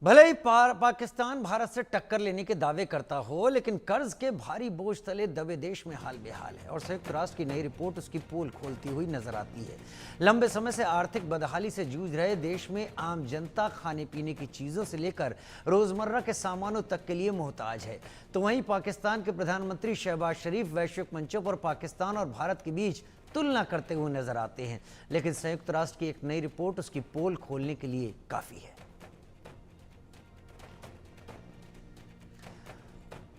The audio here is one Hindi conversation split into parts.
भले ही पाकिस्तान भारत से टक्कर लेने के दावे करता हो, लेकिन कर्ज के भारी बोझ तले दबे देश में हाल बेहाल है और संयुक्त राष्ट्र की नई रिपोर्ट उसकी पोल खोलती हुई नजर आती है। लंबे समय से आर्थिक बदहाली से जूझ रहे देश में आम जनता खाने पीने की चीजों से लेकर रोजमर्रा के सामानों तक के लिए मोहताज है। तो वहीं पाकिस्तान के प्रधानमंत्री शहबाज शरीफ वैश्विक मंचों पर पाकिस्तान और भारत के बीच तुलना करते हुए नजर आते हैं, लेकिन संयुक्त राष्ट्र की एक नई रिपोर्ट उसकी पोल खोलने के लिए काफी है।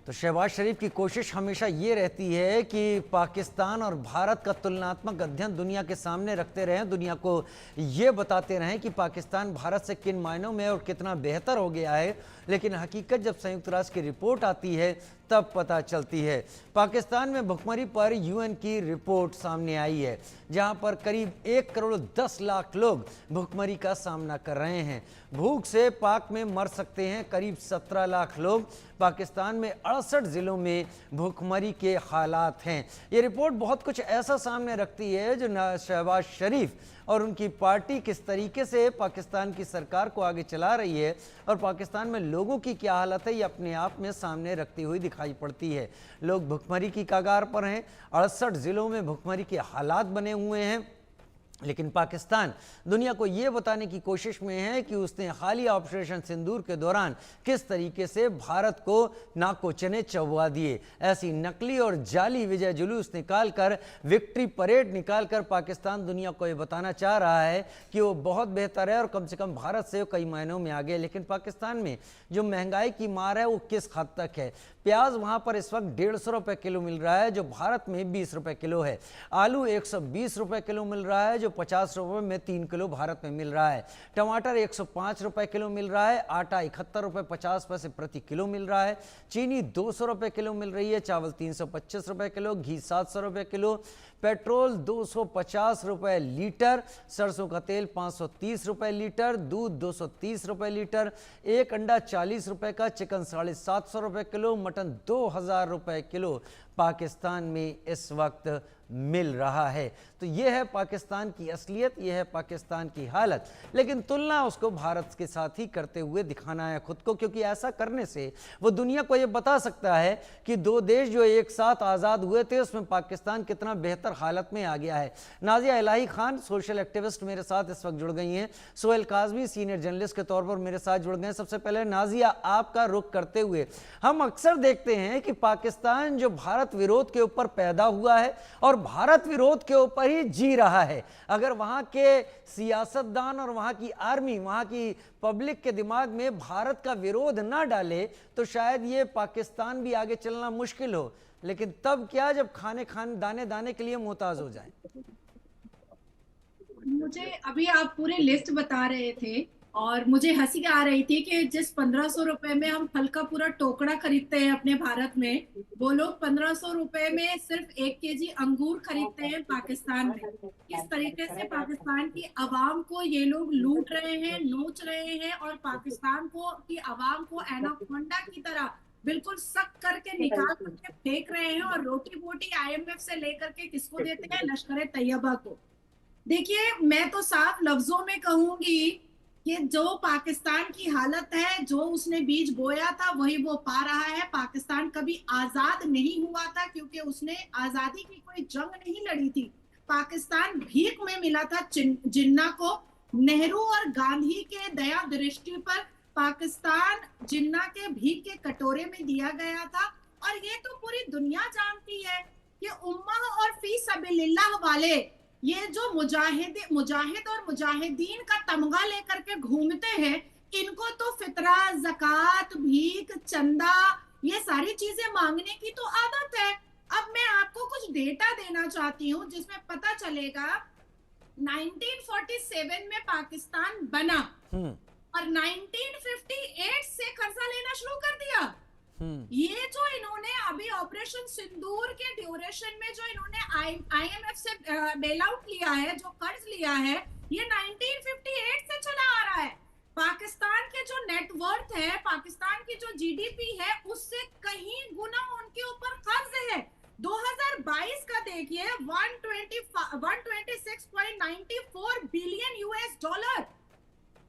तो शहबाज शरीफ की कोशिश हमेशा ये रहती है कि पाकिस्तान और भारत का तुलनात्मक अध्ययन दुनिया के सामने रखते रहें, दुनिया को ये बताते रहें कि पाकिस्तान भारत से किन मायनों में और कितना बेहतर हो गया है। लेकिन हकीकत जब संयुक्त राष्ट्र की रिपोर्ट आती है तब पता चलती है। पाकिस्तान में भुखमरी पर यूएन की रिपोर्ट सामने आई है, जहां पर करीब 1 करोड़ 10 लाख लोग भुखमरी का सामना कर रहे हैं। भूख से पाक में मर सकते हैं करीब 17 लाख लोग। पाकिस्तान में 68 जिलों में भुखमरी के हालात हैं। ये रिपोर्ट बहुत कुछ ऐसा सामने रखती है जो शहबाज शरीफ और उनकी पार्टी किस तरीके से पाकिस्तान की सरकार को आगे चला रही है और पाकिस्तान में लोगों की क्या हालत है, ये अपने आप में सामने रखती हुई दिखाई पड़ती है। लोग भुखमरी की कगार पर हैं, 68 जिलों में भुखमरी के हालात बने हुए हैं। लेकिन पाकिस्तान दुनिया को यह बताने की कोशिश में है कि उसने हालिया ऑपरेशन सिंदूर के दौरान किस तरीके से भारत को नाको चने चबवा दिए। ऐसी नकली और जाली विजय जुलूस निकालकर, विक्ट्री परेड निकालकर पाकिस्तान दुनिया को यह बताना चाह रहा है कि वो बहुत बेहतर है और कम से कम भारत से कई मायनों में आगे। लेकिन पाकिस्तान में जो महंगाई की मार है वो किस हद तक है। प्याज वहां पर इस वक्त 150 रुपए किलो मिल रहा है, जो भारत में 20 रुपए किलो है। आलू 120 रुपए किलो मिल रहा है, जो 50 रुपए में 3 किलो भारत में मिल रहा है। टमाटर 105 रुपए किलो मिल रहा है। आटा 71 रुपए 50 पैसे प्रति किलो मिल रहा है। चीनी 200 रुपए किलो मिल रही है। चावल 325 रुपए किलो। घी 700 रुपए किलो। पेट्रोल 250 रुपए लीटर। सरसों का तेल 530 रुपए लीटर। दूध 230 रुपए लीटर। एक अंडा 40 रुपए का। चिकन 750 रुपए किलो। मटन 2000 रुपए किलो पाकिस्तान में इस वक्त मिल रहा है। तो यह है पाकिस्तान की असलियत, यह है पाकिस्तान की हालत। लेकिन तुलना उसको भारत के साथ ही करते हुए दिखाना है खुद को, क्योंकि ऐसा करने से वो दुनिया को यह बता सकता है कि दो देश जो एक साथ आज़ाद हुए थे उसमें पाकिस्तान कितना बेहतर हालत में आ गया है। नाजिया इलाही खान सोशल एक्टिविस्ट मेरे साथ इस वक्त जुड़ गई हैं। सोहेल काजमी सीनियर जर्नलिस्ट के तौर पर मेरे साथ जुड़ गए हैं। सबसे पहले नाजिया, आपका रुख करते हुए, हम अक्सर देखते हैं कि पाकिस्तान जो भारत विरोध के ऊपर पैदा हुआ है और भारत विरोध के ऊपर ही जी रहा है। अगर वहां के सियासतदान और वहां की आर्मी, वहां की पब्लिक के दिमाग में भारत का विरोध ना डाले तो शायद ये पाकिस्तान भी आगे चलना मुश्किल हो। लेकिन तब क्या जब खाने दाने दाने के लिए मोहताज हो जाए। मुझे अभी आप पूरे लिस्ट बता रहे थे और मुझे हंसी आ रही थी कि जिस 1500 रुपए में हम फल का पूरा टोकरा खरीदते हैं अपने भारत में, वो लोग 1500 रुपए में सिर्फ 1 केजी अंगूर खरीदते हैं पाकिस्तान में। किस तरीके से पाकिस्तान की आवाम को ये लोग लूट रहे हैं, नोच रहे हैं और पाकिस्तान को की आवाम को एनाकोंडा की तरह बिल्कुल सक करके निकाल करके फेंक रहे हैं और रोटी बोटी IMF से लेकर के किसको देते हैं? लश्कर तैयबा को। देखिए, मैं तो साफ लफ्जों में कहूंगी कि जो पाकिस्तान की हालत है, जो उसने बीज बोया था वही वो पा रहा है। पाकिस्तान कभी आजाद नहीं हुआ था क्योंकि उसने आजादी की कोई जंग नहीं लड़ी थी। पाकिस्तान भीख में मिला था जिन्ना को। नेहरू और गांधी के दया दृष्टि पर पाकिस्तान जिन्ना के भीख के कटोरे में दिया गया था। और ये तो पूरी दुनिया जानती है कि उम्मा और फी सबिलिल्लाह वाले, ये जो मुजाहिद और मुजाहिदीन का तमगा लेकर के घूमते हैं, इनको तो फितरा, ज़कात, भीख, चंदा, ये सारी चीजें मांगने की तो आदत है। अब मैं आपको कुछ डेटा देना चाहती हूँ जिसमें पता चलेगा। 1947 में पाकिस्तान बना और 1958 से कर्जा लेना शुरू कर दिया। ये जो इन्होंने अभी ऑपरेशन सिंदूर के ड्यूरेशन में जो इन्होंने IMF से बेल आउट लिया है, जो कर्ज लिया है, ये 1958 से चला आ रहा है। पाकिस्तान के जो नेटवर्थ है, पाकिस्तान की जो GDP है, उससे कहीं गुना उनके ऊपर कर्ज है। 2022 का देखिए, 126.94 बिलियन US डॉलर।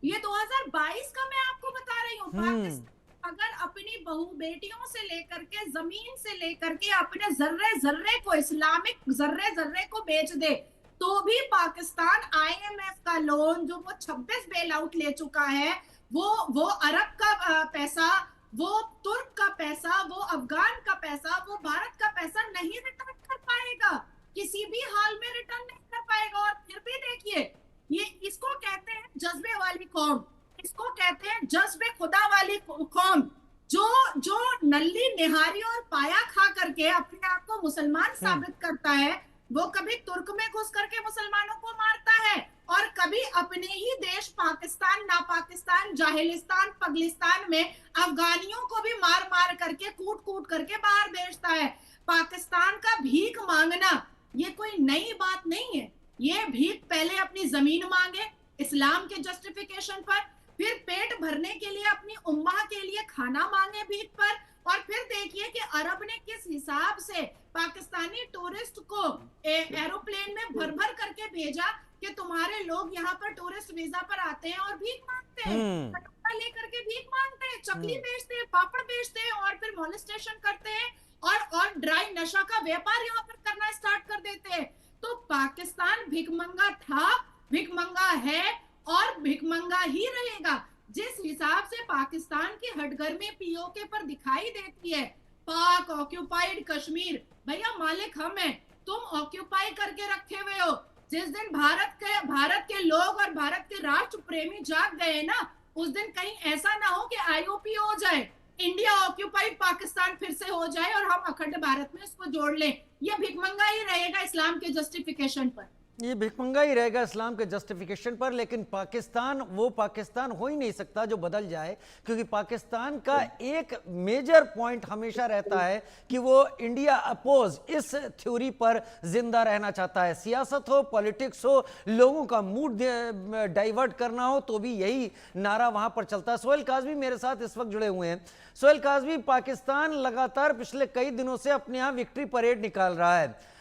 ये 2022 का मैं आपको बता रही हूँ। पाकिस्तान अगर अपनी बहू बेटियों से लेकर के जमीन से लेकर के अपने जर्रे जर्रे को, इस्लामिक जर्रे जर्रे को बेच दे, तो भी पाकिस्तान आईएमएफ का लोन जो वो 26 बेल आउट ले चुका है, वो अरब का पैसा, वो तुर्क का पैसा, वो अफगान का पैसा, वो भारत का पैसा नहीं रिटर्न कर पाएगा, किसी भी हाल में रिटर्न नहीं कर पाएगा। और फिर भी देखिए, ये इसको कहते हैं जज्बे वाली कौम, इसको कहते हैं जज्बे खुदा वाली कौम, जो नल्ली निहारी और पाया खा करके अपने आप को मुसलमान साबित करता है, वो कभी तुर्क में घुस करके मुसलमानों को मारता है और कभी अपने ही देश पाकिस्तान, ना पाकिस्तान, जाहिलिस्तान, पगलिस्तान में अफगानियों को भी मार मार करके, कूट कूट करके बाहर भेजता है। पाकिस्तान का भीख मांगना ये कोई नई बात नहीं है। ये भीख पहले अपनी जमीन मांगे इस्लाम के जस्टिफिकेशन पर, फिर पेट भरने के लिए अपनी उम्मा के लिए खाना मांगे भीख पर, और फिर देखिए कि अरब ने किस हिसाब से पाकिस्तानी टूरिस्ट को एरोप्लेन में भर भर करके भेजा कि तुम्हारे लोग यहाँ पर टूरिस्ट वीजा पर आते हैं और भीख मांगते हैं, कटोरा लेकर के भीख मांगते हैं, चकली बेचते हैं, पापड़ बेचते हैं और फिर मॉलेस्टेशन करते हैं और ड्राई नशा का व्यापार यहाँ पर करना स्टार्ट कर देते हैं। तो पाकिस्तान भिखमंगा था, भिखमंगा है और भिखमंगा ही रहेगा। जिस हिसाब से पाकिस्तान की हटगर्मी पीओके पर दिखाई देती है, पाक ऑक्यूपाइड कश्मीर, भैया मालिक हम हैं, तुम ऑक्यूपाई करके रखे हुए हो। जिस दिन भारत के लोग और भारत के राष्ट्र प्रेमी जाग गए ना, उस दिन कहीं ऐसा ना हो कि आईओपी हो जाए, इंडिया ऑक्यूपाइड पाकिस्तान फिर से हो जाए और हम अखंड भारत में इसको जोड़ लें। ये भिखमंगा ही रहेगा इस्लाम के जस्टिफिकेशन पर, ये भिखमंगा ही रहेगा इस्लाम के जस्टिफिकेशन पर। लेकिन पाकिस्तान वो पाकिस्तान हो ही नहीं सकता जो बदल जाए, क्योंकि पाकिस्तान का एक मेजर पॉइंट हमेशा रहता है कि वो इंडिया अपोज इस थ्योरी पर जिंदा रहना चाहता है। सियासत हो, पॉलिटिक्स हो, लोगों का मूड डाइवर्ट करना हो, तो भी यही नारा वहां पर चलता है। सोहेल काज़मी मेरे साथ इस वक्त जुड़े हुए हैं। सोहेल काज़मी, पाकिस्तान लगातार पिछले कई दिनों से अपने यहाँ विक्ट्री परेड निकाल रहा है।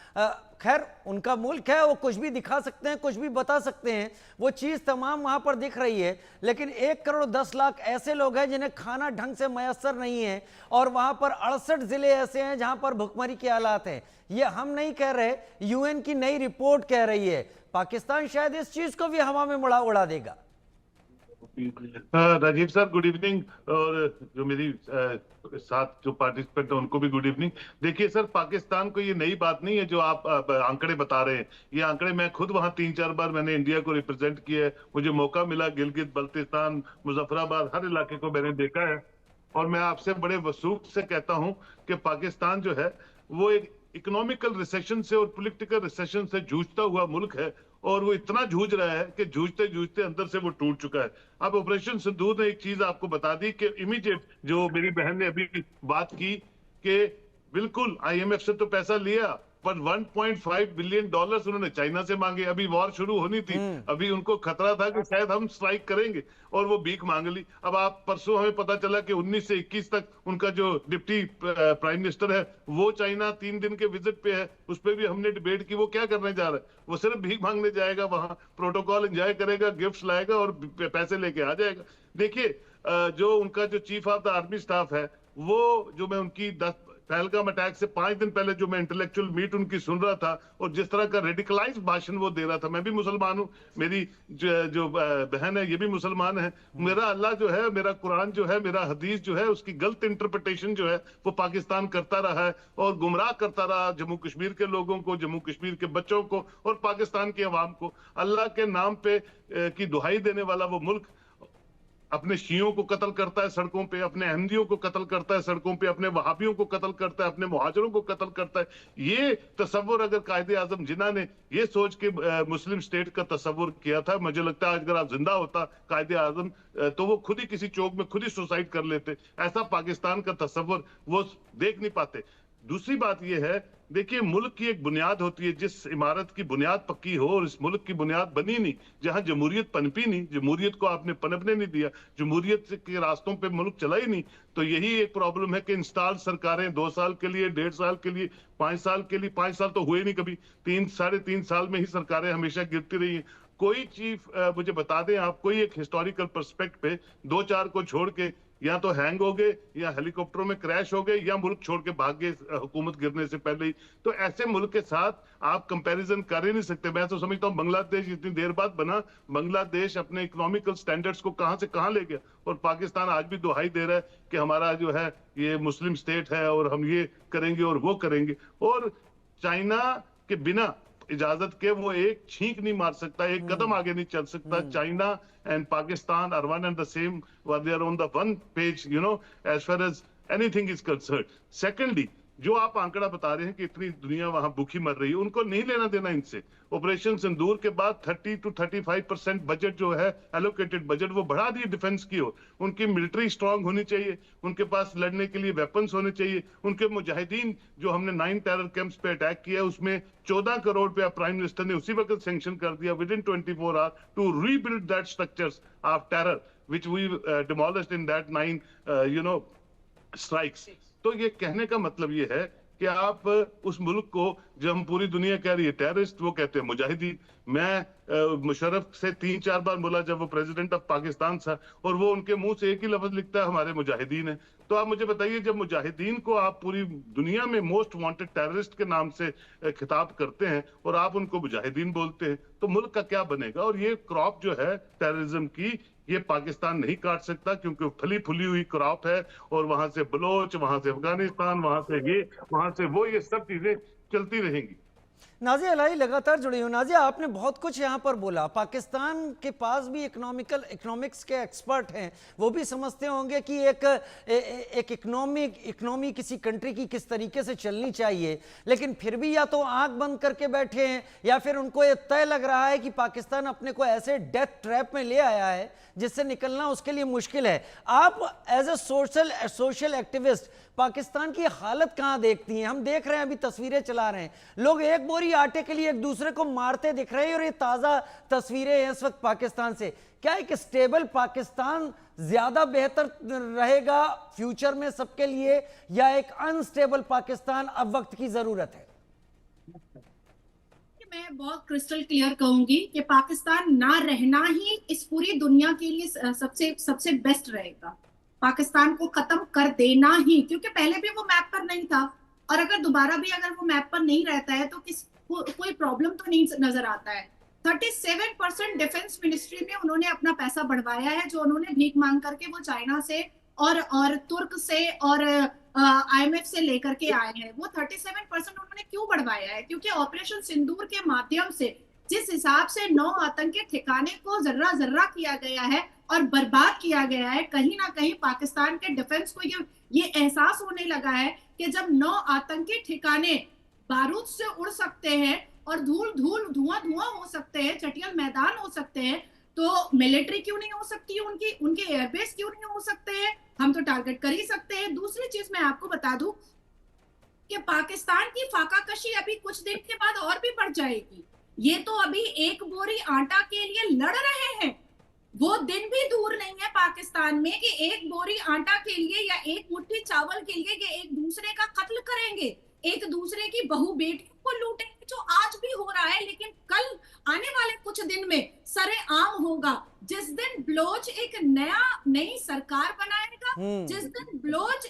खैर उनका मुल्क है, वो कुछ भी दिखा सकते हैं, कुछ भी बता सकते हैं, वो चीज़ तमाम वहाँ पर दिख रही है। लेकिन 1 करोड़ 10 लाख ऐसे लोग हैं जिन्हें खाना ढंग से मयसर नहीं है, और वहाँ पर 68 ज़िले ऐसे हैं जहाँ पर भुखमरी के हालात हैं। ये हम नहीं कह रहे, यूएन की नई रिपोर्ट कह रही है। पाकिस्तान शायद इस चीज़ को भी हवा में उड़ा देगा। राजीव सर गुड इवनिंग, और जो मेरी साथ जो पार्टिसिपेंट है उनको भी गुड इवनिंग। देखिए सर, पाकिस्तान को ये नई बात नहीं है जो आप आंकड़े बता रहे हैं। ये आंकड़े मैं खुद वहां 3-4 बार मैंने इंडिया को रिप्रेजेंट किया है, मुझे मौका मिला, गिलगित बल्तिस्तान, मुजफ्फराबाद, हर इलाके को मैंने देखा है। और मैं आपसे बड़े वसूख से कहता हूं कि पाकिस्तान जो है वो एक इकोनॉमिकल रिसेशन से और पॉलिटिकल रिसेशन से जूझता हुआ मुल्क है, और वो इतना जूझ रहा है कि जूझते जूझते अंदर से वो टूट चुका है। अब ऑपरेशन सिंदूर ने एक चीज आपको बता दी कि इमीडिएट, जो मेरी बहन ने अभी बात की कि बिल्कुल आईएमएफ से तो पैसा लिया, पर 1.5 बिलियन डॉलर्स उन्होंने चाइना से मांगे। अभी वॉर शुरू होनी थी, अभी उनको खतरा था कि शायद हम स्ट्राइक करेंगे, और वो भीख मांग ली। अब आप परसों हमें पता चला कि 19 से 21 तक उनका जो डिप्टी प्राइम मिनिस्टर है वो चाइना 3 दिन के विजिट पे है। उस पर भी हमने डिबेट की, वो क्या करने जा रहा है। वो सिर्फ भीख मांगने जाएगा, वहां प्रोटोकॉल एंजॉय करेगा, गिफ्ट लाएगा और पैसे लेके आ जाएगा। देखिए जो उनका जो chief of the army staff है, वो जो मैं उनकी पहलगाम अटैक से 5 दिन पहले जो मैं इंटेलेक्चुअल मीट उनकी सुन रहा था, और जिस तरह का रेडिकलाइज भाषण वो दे रहा था, मैं भी मुसलमान हूँ, मेरी जो बहन है ये भी मुसलमान है। मेरा अल्लाह जो है, मेरा कुरान जो है, मेरा हदीस जो है, उसकी गलत इंटरप्रिटेशन जो है वो पाकिस्तान करता रहा है और गुमराह करता रहा जम्मू कश्मीर के लोगों को, जम्मू कश्मीर के बच्चों को और पाकिस्तान की आवाम को। अल्लाह के नाम पे की दुहाई देने वाला वो मुल्क अपने शियों को कत्ल करता है सड़कों पे, अपने अहमदियों को कत्ल करता है सड़कों पे, अपने वहाबियों को कत्ल करता है, अपने मुहाजिरों को कत्ल करता है। ये तस्वुर अगर कायदे आजम जिन्ना ने ये सोच के मुस्लिम स्टेट का तस्वुर किया था, मुझे लगता है अगर आप जिंदा होता कायदे आजम तो वो खुद ही किसी चौक में खुद ही सुसाइड कर लेते। ऐसा पाकिस्तान का तस्वुर वो देख नहीं पाते। दूसरी बात ये है, देखिए मुल्क की एक बुनियाद होती है, जिस इमारत की बुनियाद पक्की हो, और इस मुल्क की बुनियाद बनी नहीं, जहां जमहूरियत पनपी नहीं, जमहूरियत को आपने पनपने नहीं दिया, जमहूरियत के रास्तों पे मुल्क चला ही नहीं, तो यही एक प्रॉब्लम है कि इंस्टॉल सरकारें 2 साल के लिए, 1.5 साल के लिए, 5 साल के लिए, 5 साल तो हुए नहीं कभी, 3 साढ़े 3 साल में ही सरकारें हमेशा गिरती रही हैं। कोई चीफ मुझे बता दें आप, कोई एक हिस्टोरिकल पर्सपेक्ट पे दो चार को छोड़ के या तो हैंग हो गए या हेलीकॉप्टरों में क्रैश हो गए या मुल्क छोड़ के भाग गए हुकूमत गिरने से पहले ही। तो ऐसे मुल्क के साथ आप कंपैरिजन कर ही नहीं सकते। मैं तो समझता हूँ बांग्लादेश इतनी देर बाद बना, बांग्लादेश अपने इकोनॉमिकल स्टैंडर्ड्स को कहां से कहां ले गया, और पाकिस्तान आज भी दुहाई दे रहा है कि हमारा जो है ये मुस्लिम स्टेट है और हम ये करेंगे और वो करेंगे। और चाइना के बिना इजाजत के वो एक छींक नहीं मार सकता, एक कदम आगे नहीं चल सकता। China and Pakistan are one and the same, they are on the one page, you know, as far as anything is concern. Secondly, जो आप आंकड़ा बता रहे हैं कि इतनी दुनिया वहां भूखी मर रही है, उनको नहीं लेना देना इनसे। ऑपरेशन सिंदूर के बाद 30 to 35% बजट जो है एलोकेटेड बजट वो बढ़ा दिए डिफेंस की ओर। उनकी मिलिट्री स्ट्रांग होनी चाहिए, उनके पास लड़ने के लिए वेपन्स होने चाहिए। उनके मुजाहिदीन जो हमने 9 टेरर कैंप्स पे अटैक किया उसमें 14 करोड़ रुपया प्राइम मिनिस्टर ने उसी वक्त सैंक्शन कर दिया within 24 hour to rebuild that structures of terror which we demolished in that 9 strikes. तो ये कहने का मतलब ये है कि आप उस मुल्क को, जो हम पूरी दुनिया कह रही है टेररिस्ट, वो कहते हैं मुजाहिदीन। मैं मुशर्रफ से 3-4 बार मिला जब वो प्रेसिडेंट ऑफ पाकिस्तान था, और वो उनके मुंह से एक ही लफ्ज लिखता है, हमारे मुजाहिदीन है। तो आप मुझे बताइए, जब मुजाहिदीन को आप पूरी दुनिया में मोस्ट वांटेड टेररिस्ट के नाम से खिताब करते हैं और आप उनको मुजाहिदीन बोलते हैं, तो मुल्क का क्या बनेगा? और ये क्रॉप जो है टेररिज्म की, ये पाकिस्तान नहीं काट सकता, क्योंकि फली फुली हुई क्रॉप है, और वहां से बलोच, वहां से अफगानिस्तान, वहां से ये, वहां से वो, ये सब चीजें चलती रहेंगी। नाजिया इलाही लगातार जुड़ी हूँ। नाजिया, आपने बहुत कुछ यहाँ पर बोला। पाकिस्तान के पास भी इकोनॉमिक्स के एक्सपर्ट हैं, वो भी समझते होंगे कि एक इकोनॉमी किसी कंट्री की किस तरीके से चलनी चाहिए, लेकिन फिर भी या तो आंख बंद करके बैठे हैं या फिर उनको ये तय लग रहा है कि पाकिस्तान अपने को ऐसे डेथ ट्रैप में ले आया है जिससे निकलना उसके लिए मुश्किल है। आप as a social activist Pakistan की हालत कहां देखती हैं? हम देख रहे हैं, अभी तस्वीरें चला रहे हैं, लोग एक बोरी आटे के लिए एक दूसरे को मारते दिख रहे हैं, और ये ताजा तस्वीरें हैं इस वक्त पाकिस्तान से। क्या एक स्टेबल पाकिस्तान ज्यादा बेहतर रहेगा फ्यूचर में सबके लिए, या एक अनस्टेबल पाकिस्तान अब वक्त की जरूरत है? मैं बहुत क्रिस्टल क्लियर कहूंगी कि पाकिस्तान ना रहना ही इस पूरी दुनिया के लिए सबसे बेस्ट रहेगा। पाकिस्तान को खत्म कर देना ही, क्योंकि पहले भी वो मैप पर नहीं था, और अगर दोबारा भी अगर वो मैप पर नहीं रहता है तो कोई प्रॉब्लम तो नहीं नजर आता है। 37% डिफेंस मिनिस्ट्री में उन्होंने अपना पैसा बढ़वाया है, जो उन्होंने भीख मांग करके वो चाइना से और तुर्क से और IMF से लेकर के आए हैं। वो 37% उन्होंने क्यों बढ़वाया है? क्योंकि ऑपरेशन सिंदूर के माध्यम से जिस हिसाब से 9 आतंकी ठिकाने को जर्रा जर्रा किया गया है और बर्बाद किया गया है, कहीं ना कहीं पाकिस्तान के डिफेंस को ये एहसास होने लगा है कि जब 9 आतंकी ठिकाने बारूद से उड़ सकते हैं और धुआं हो सकते हैं, चटियल मैदान हो सकते हैं, तो मिलिट्री क्यों नहीं हो सकती? उनके एयरबेस क्यों नहीं हो सकते हैं? हम तो टारगेट कर ही सकते हैं। दूसरी चीज मैं आपको बता दूं कि पाकिस्तान की फाकाकशी अभी कुछ दिन के बाद और भी बढ़ जाएगी। ये तो अभी एक बोरी आटा के लिए लड़ रहे हैं, वो दिन भी दूर नहीं है पाकिस्तान में कि एक बोरी आटा के लिए या एक मुट्ठी चावल के लिए कि एक दूसरे का कत्ल करेंगे, एक दूसरे की बहू बेटी को लूटेंगे, जो आज भी हो रहा है। लेकिन कल आने वाले कुछ दिन में सरेआम होगा, जिस दिन बलोच एक नई सरकार बनाएगा, जिस दिन बलोच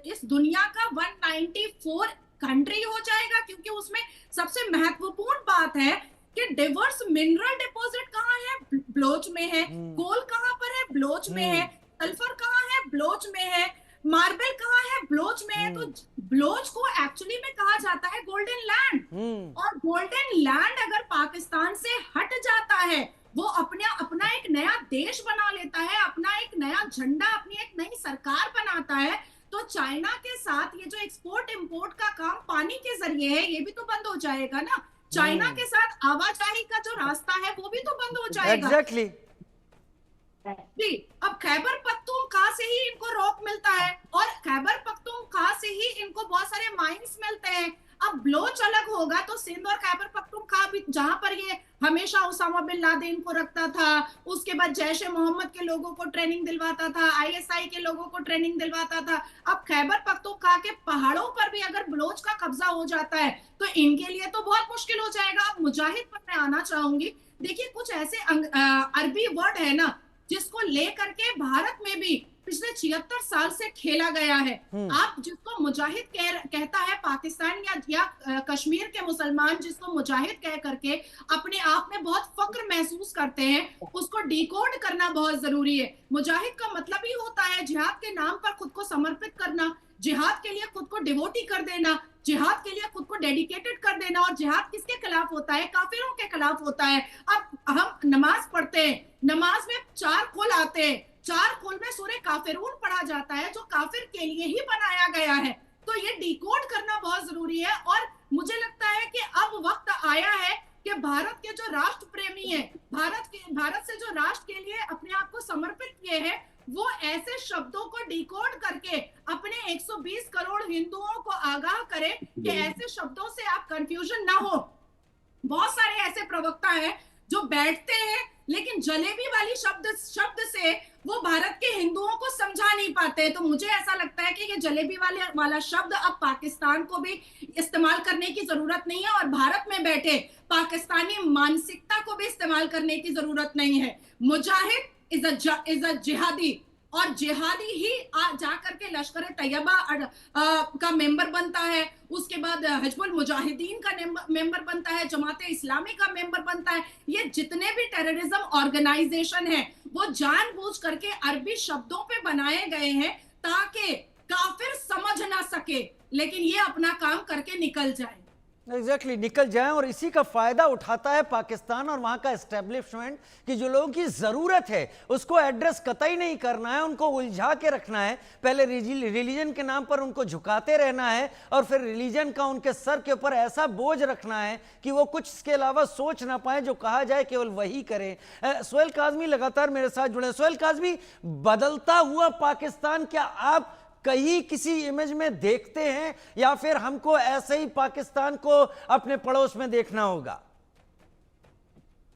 इस दुनिया का 194 कंट्री हो जाएगा, क्योंकि उसमें सबसे महत्वपूर्ण बात है कि डिवर्स मिनरल डिपॉजिट कहाँ है? बलोच में है। कोल कहाँ पर है? बलोच में है। सल्फर कहाँ है? बलोच में है। मार्बल कहाँ है? बलोच में है। तो बलोच को एक्चुअली में कहा जाता है गोल्डन लैंड, और गोल्डन लैंड अगर पाकिस्तान से हट जाता है, वो अपना एक नया देश बना लेता है, अपना एक नया झंडा, अपनी एक नई सरकार बनाता है, तो चाइना के साथ ये जो एक्सपोर्ट इंपोर्ट का काम पानी के जरिए है, ये भी तो बंद हो जाएगा ना। चाइना के साथ आवाजाही का जो रास्ता है वो भी तो बंद हो जाएगा। एग्जैक्टली जी, अब खैबर पख्तूनख्वा से ही इनको रोक मिलता है, और खैबर पख्तूनख्वा से ही इनको बहुत सारे माइंस मिलते हैं। अब बलोच अलग होगा तो सिंध और खैबर पख्तूनख्वा का भी, जहां पर ये हमेशा उसामा बिन लादेन को रखता था, उसके बाद जैश ए मोहम्मद के लोगों को ट्रेनिंग दिलवाता था, आईएसआई के लोगों को ट्रेनिंग दिलवाता था, अब खैबर पख्तूनख्वा के पहाड़ों पर भी अगर बलोच का कब्जा हो जाता है तो इनके लिए तो बहुत मुश्किल हो जाएगा। अब मुजाहिद पर मैं आना चाहूंगी। देखिए, कुछ ऐसे अरबी वर्ड है ना जिसको लेकर के भारत में भी पिछले 76 साल से खेला गया है। आप जिसको मुजाहिद कहता है पाकिस्तान या कश्मीर के मुसलमान जिसको मुजाहिद कह करके अपने आप में बहुत फक्र महसूस करते हैं, उसको डिकोड करना बहुत जरूरी है। मुजाहिद का मतलब ही होता है जिहाद के नाम पर खुद को समर्पित करना, जिहाद के लिए खुद को डिवोटी कर देना, जिहाद के लिए खुद को डेडिकेटेड कर देना। और जिहाद किसके खिलाफ होता है? काफिरों के खिलाफ होता है। अब हम नमाज पढ़ते हैं, नमाज में 4 कुल आते हैं, 4 कुल में सूरह काफिरून पढ़ा जाता है जो काफिर के लिए ही बनाया गया है। तो ये डिकोड करना बहुत जरूरी है। और मुझे लगता है कि अब वक्त आया है कि भारत के जो राष्ट्र प्रेमी है, भारत से जो राष्ट्र के लिए अपने आप को समर्पित किए हैं, वो ऐसे शब्दों को डिकोड करके अपने 120 करोड़ हिंदुओं को आगाह करें कि ऐसे शब्दों से आप कंफ्यूजन ना हो। बहुत सारे ऐसे प्रवक्ता हैं जो बैठते हैं लेकिन जलेबी वाली शब्द से वो भारत के हिंदुओं को समझा नहीं पाते। तो मुझे ऐसा लगता है कि ये जलेबी वाला शब्द अब पाकिस्तान को भी इस्तेमाल करने की जरूरत नहीं है और भारत में बैठे पाकिस्तानी मानसिकता को भी इस्तेमाल करने की जरूरत नहीं है। मुजाहिद इज अ जिहादी, और जिहादी ही जा करके लश्कर तैयबा का मेंबर बनता है, उसके बाद हिजबुल मुजाहिदीन का मेंबर बनता है, जमात इस्लामी का मेंबर बनता है। ये जितने भी टेररिज्म ऑर्गेनाइजेशन है वो जानबूझ करके अरबी शब्दों पे बनाए गए हैं ताकि काफिर समझ ना सके, लेकिन ये अपना काम करके निकल जाए। एग्जैक्टली निकल जाएं। और इसी का फायदा उठाता है पाकिस्तान और वहां का एस्टेब्लिशमेंट कि जो लोगों की जरूरत है उसको एड्रेस कतई नहीं करना है, उनको उलझा के रखना है। पहले रिलीजन के नाम पर उनको झुकाते रहना है और फिर रिलीजन का उनके सर के ऊपर ऐसा बोझ रखना है कि वो कुछ इसके अलावा सोच ना पाए, जो कहा जाए केवल वही करें। सोहेल काज़मी लगातार मेरे साथ जुड़े। सोहेल काज़मी, बदलता हुआ पाकिस्तान क्या आप कहीं किसी इमेज में देखते हैं या फिर हमको ऐसे ही पाकिस्तान को अपने पड़ोस में देखना होगा?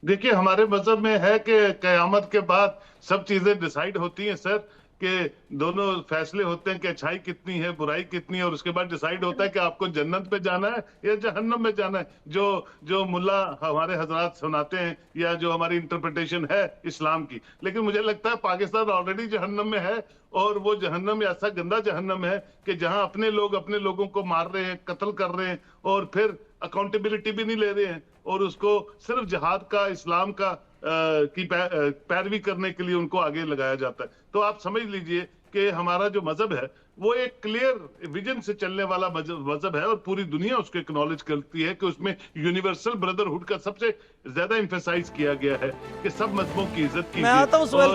देखिए, हमारे मजहब में है कि कयामत के बाद सब चीजें डिसाइड होती हैं सर, कि दोनों फैसले होते हैं कि अच्छाई कितनी है, बुराई कितनी है, और उसके बाद डिसाइड होता है कि आपको जन्नत में जाना है या जहन्नम में जाना है। जो मुल्ला हमारे हजरात सुनाते हैं या जो हमारी इंटरप्रिटेशन है इस्लाम की। लेकिन मुझे लगता है पाकिस्तान ऑलरेडी जहन्नम में है, और वो जहन्नम ऐसा गंदा जहन्नम है कि जहां अपने लोग अपने लोगों को मार रहे हैं, कत्ल कर रहे हैं, और फिर अकाउंटेबिलिटी भी नहीं ले रहे हैं, और उसको सिर्फ जिहाद का, इस्लाम का की पैरवी करने के लिए उनको आगे लगाया जाता है। तो आप समझ लीजिए कि हमारा जो मजहब है वो एक क्लियर विजन से चलने वाला मजहब है, और पूरी दुनिया उसको एक्नॉलेज करती है कि उसमें यूनिवर्सल ब्रदरहुड का सबसे ज्यादा एम्फेसाइज किया गया है कि सब मजहबों की इज्जत कीजिए। मैं आता हूं सोहेल